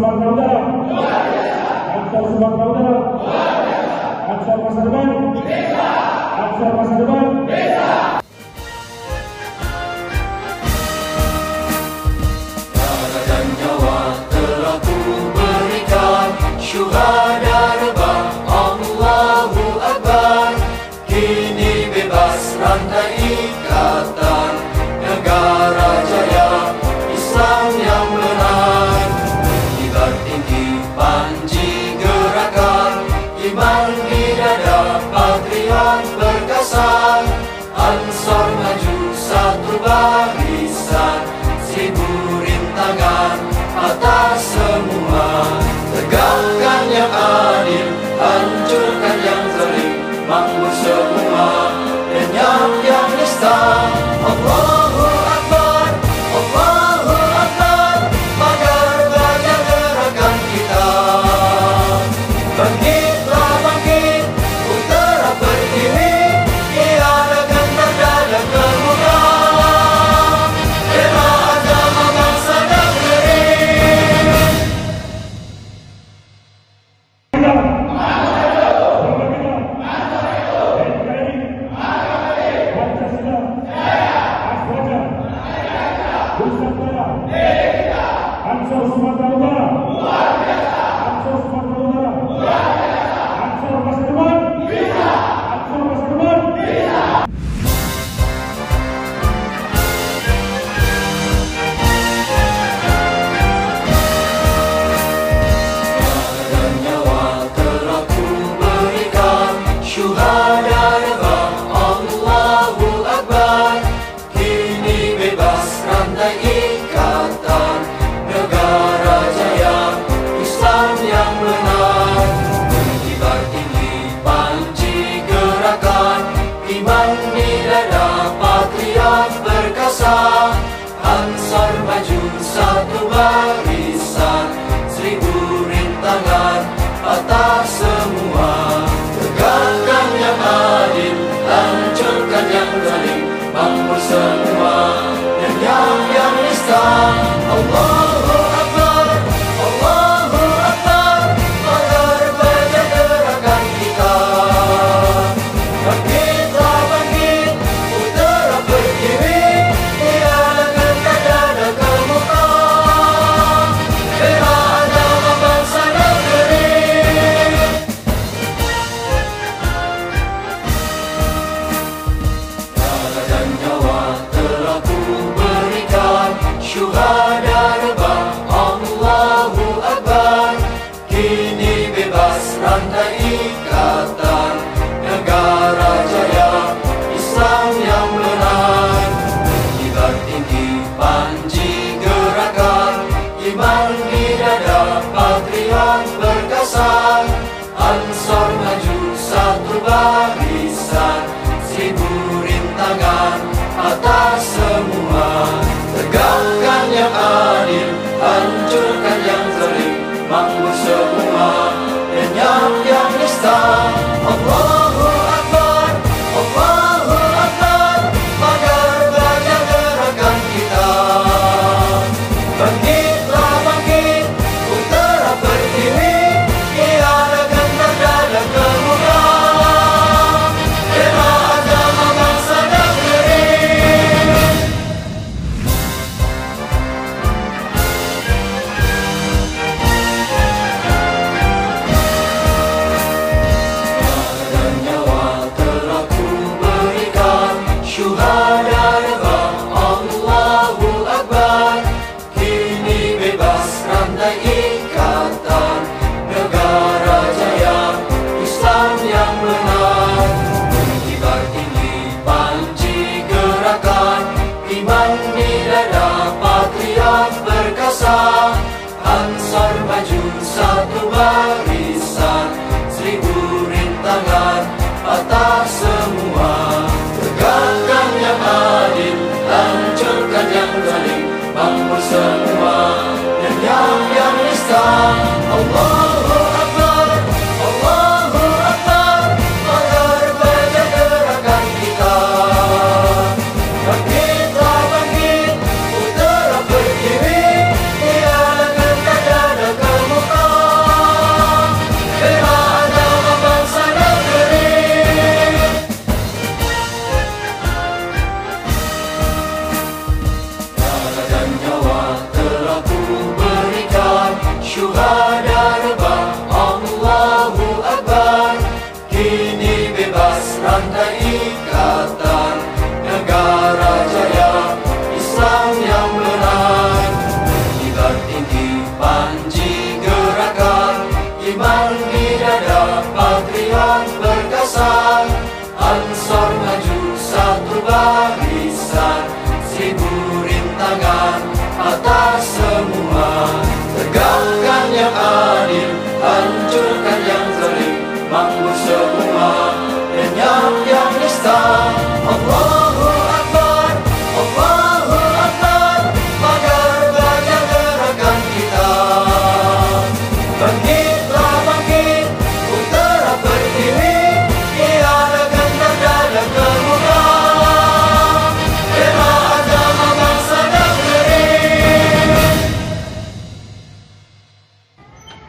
Sumatera Utara, Ansor Sumatera Utara, Ansor masa depan, Ansor masa depan. Darah dan nyawa telah ku berikan, syuhada rebah, Allahu Akbar. Kini bebas rantai ikatan, negara jaya, Islam yang benar. Kibar tinggi panji gerakan, iman di dada, patriot perkasa. Ansor maju satu barisan, 1000 rintangan atas semua. Tegakkan yang adil, hancurkan yang zalim, makmur semua, lenyap yang nista. Allahu Akbar, Allahu Akbar, pagar baja gerakan kita. Bangkitlah bangkit, utara pertiwi, tiada gentar dalam kemuka. Bela agama bangsa dan negeri. Ansor Sumatera Utara, Ansor Sumatera Utara, Ansor masa depan, Ansor masa depan. Dan nyawa telah ku berikan, syuhada rebah, Allahu Akbar. Kini bebas rantai ikatan, negara jaya, Islam yang benar. Kibar tinggi panji gerakan, iman di dada, patriot perkasa. Ansor maju satu barisan, 1000 rintangan atas semua. Tegakkan yang adil, hancurkan yang zalim, makmur semua, lenyap yang nista. Allahu Akbar, Allahu Akbar, pagar baja gerakan kita. Bangkitlah bangkit, utara pertiwi, tiada gentar dada kemuka. Bela agama bangsa dan negeri. Darah dan nyawa telah ku berikan, syuhada rebah, Allahu Akbar. Kini bebas rantai ikatan, negara jaya, Islam yang benar. Kibar tinggi panji gerakan, iman di dada, patriot perkasa. Ansor maju satu barisan, 1000 rintangan atas semua. Tegakkan yang adil, hancurkan yang zalim, makmur semua, lenyap yang nista. Allahu Akbar, Allahu Akbar, pagar baja gerakan kita. Bangkitlah bangkit, utara pertiwi, tiada gentar dalam kemuka. Bela agama bangsa dan negeri. Dan nyawa telah ku berikan, syuhada rebah, Allahu Akbar. Kini bebas rantai ikatan, negara jaya, Islam yang benar. Kibar tinggi panji gerakan, iman di dada, patriot perkasa. Ansor maju satu barisan, 1000 rintangan atas semua. Tegakkan yang adil, hancurkan yang zalim, makmur semua, lenyap yang nista. Allahu Akbar, Allahu Akbar, pagar baja gerakan kita. Bangkitlah bangkit, utara pertiwi, tiada gentar dada syuhada rebah, Allahu Akbar. Kini bebas rantai ikatan, negara jaya, Islam yang benar. Kibar tinggi panji gerakan, iman di dada patriot berkasar. Ansor maju satu barisan, 1000 rintangan atas semua. Tegakkan yang adil, hancurkan yang zalim, makmur semua, lenyap yang nista. Allahu Akbar, Allahu Akbar, pagar baja gerakan kita. Bangkitlah bangkit, putra berdiri, tiada gentar dan kemuka. Bela agama bangsa dan negeri.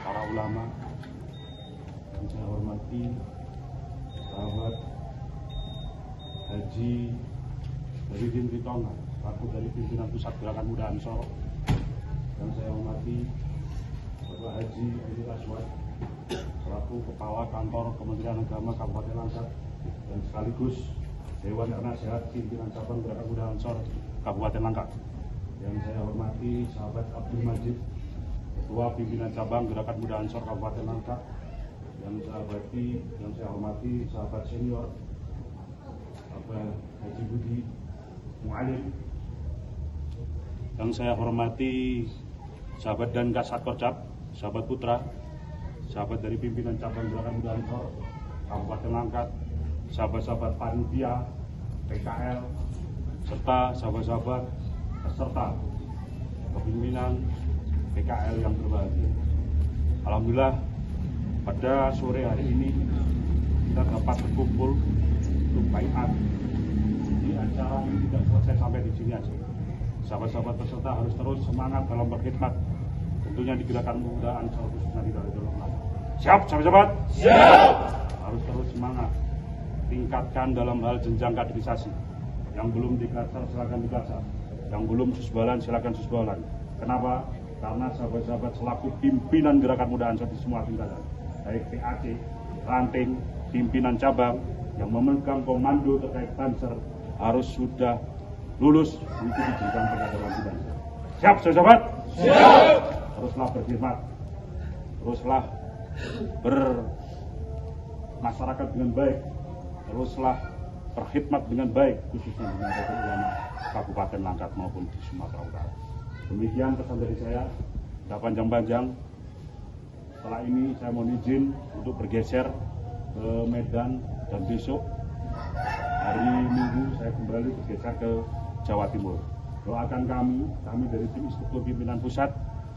Para ulama yang saya hormati, sahabat Haji Baridin Ritonga, selaku dari pimpinan Pusat Gerakan Muda Ansor, yang saya hormati Bapak Haji Edi Aswad, selaku Kepala Kantor Kementerian Agama Kabupaten Langkat, dan sekaligus Dewan Penasehat Pimpinan Cabang Gerakan Muda Ansor Kabupaten Langkat. Yang saya hormati sahabat Abdul Majid, Ketua Pimpinan Cabang Gerakan Muda Ansor Kabupaten Langkat. Yang saya hormati sahabat senior Bapak Haji Budi Mu'alim. Yang saya hormati sahabat dan Kasat Kocap, sahabat Putra, sahabat dari Pimpinan Cabang Gerakan Muda Ansor Kabupaten Langkat, sahabat-sahabat panitia PKL, serta sahabat-sahabat peserta kepimpinan PKL yang berbahagia. Alhamdulillah, pada sore hari ini kita dapat berkumpul untuk baiat. Di acara ini tidak selesai sampai di sini aja. Sahabat-sahabat peserta harus terus semangat dalam berkhidmat, tentunya di Gerakan Muda Ansor khususnya di Darul Ulama. Siap, sahabat-sahabat? Siap. Harus terus semangat, tingkatkan dalam hal jenjang kaderisasi. Yang belum dikasar silakan dikasar, yang belum susbalan silakan susbalan. Kenapa? Karena sahabat-sahabat selaku pimpinan Gerakan Muda Ansor di semua tingkatan, baik PAC, ranting, pimpinan cabang yang memegang komando terkait Banser harus sudah lulus mengikuti jenjang pengkaderan Muda Ansor. Siap, sahabat? Siap. Teruslah berkhidmat, teruslah bermasyarakat dengan baik, teruslah berkhidmat dengan baik, khususnya di Nahdlatul Ulama Kabupaten Langkat maupun di Sumatera Utara. Demikian pesan dari saya, tidak panjang-panjang. Setelah ini saya mohon izin untuk bergeser ke Medan, dan besok hari Minggu saya kembali bergeser ke Jawa Timur. Doakan kami dari tim instruktur pimpinan pusat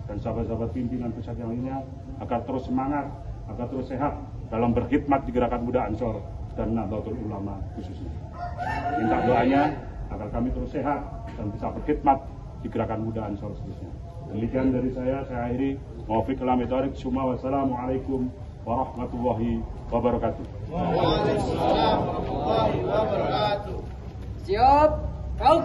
dan sahabat-sahabat pimpinan pusat yang lainnya agar terus semangat, agar terus sehat dalam berkhidmat di Gerakan Muda Ansor dan Nahdlatul Ulama khususnya. Minta doanya agar kami terus sehat dan bisa berkhidmat di Gerakan Muda Ansor khususnya. Demikian dari saya akhiri. Muwaffiq ila midharik. Wassalamualaikum warahmatullahi wabarakatuh. Waalaikumsalam warahmatullahi wabarakatuh. Siap, kau.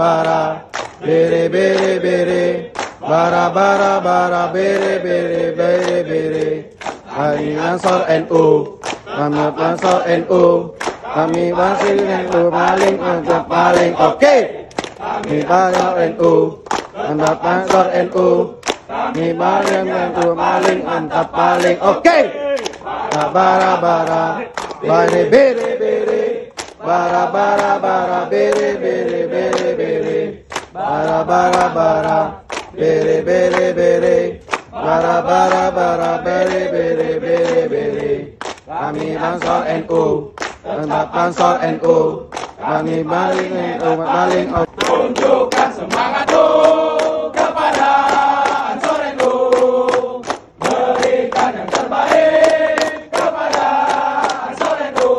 bara, bere bere bere, bara bara bara, bere bere bere bere. Kami Ansor NU, kami Ansor NU, kami masih NU paling mantap paling oke. Kami Ansor NU, kami Ansor NU, kami paling NU paling mantap paling oke. Bara bara, bere bere bere, bara bara bara, bere bere bere bere, bara bara bara, bere bere bere, bara bara bara, bere bere bere bere. Kami Ansor NU, kami Ansor NU, kami paling NU paling oke. Tunjukkan semangatmu kepada Ansor NU, berikan yang terbaik kepada Ansor NU,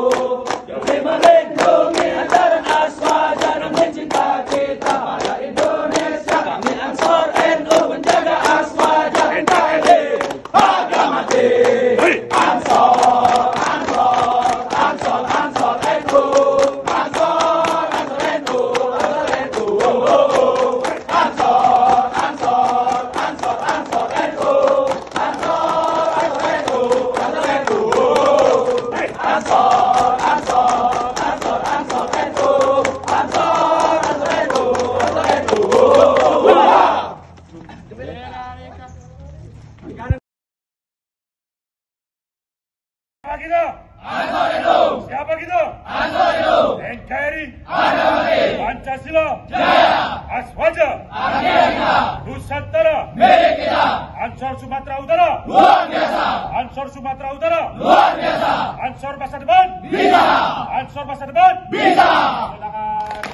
demi melindungi antara aswaja dan mencinta kita pada Indonesia. Kami Ansor NU menjaga aswaja NKRI harga mati. Ansor, Ansor, Ansor, Ansor NU, Ansor, Ansor NU, Ansor NU. Ansor, Ansor, Ansor, Ansor NU, Ansor, Ansor NU, Ansor NU. Ansor, Ansor, Ansor, Ansor NU, Ansor, Ansor NU, Ansor NU. Siapa kita? Ansor NU, Siapa kita? Ansor NU. NKRI, Harga mati. Pancasila, Jaya. Aswaja, Argentina. Nusantara, Milik kita. Ansor Sumatera Utara, Luar biasa. Ansor Sumatera Utara, Luar biasa. Ansor masa depan, Bisa. Ansor masa depan. Bisa. Silakan.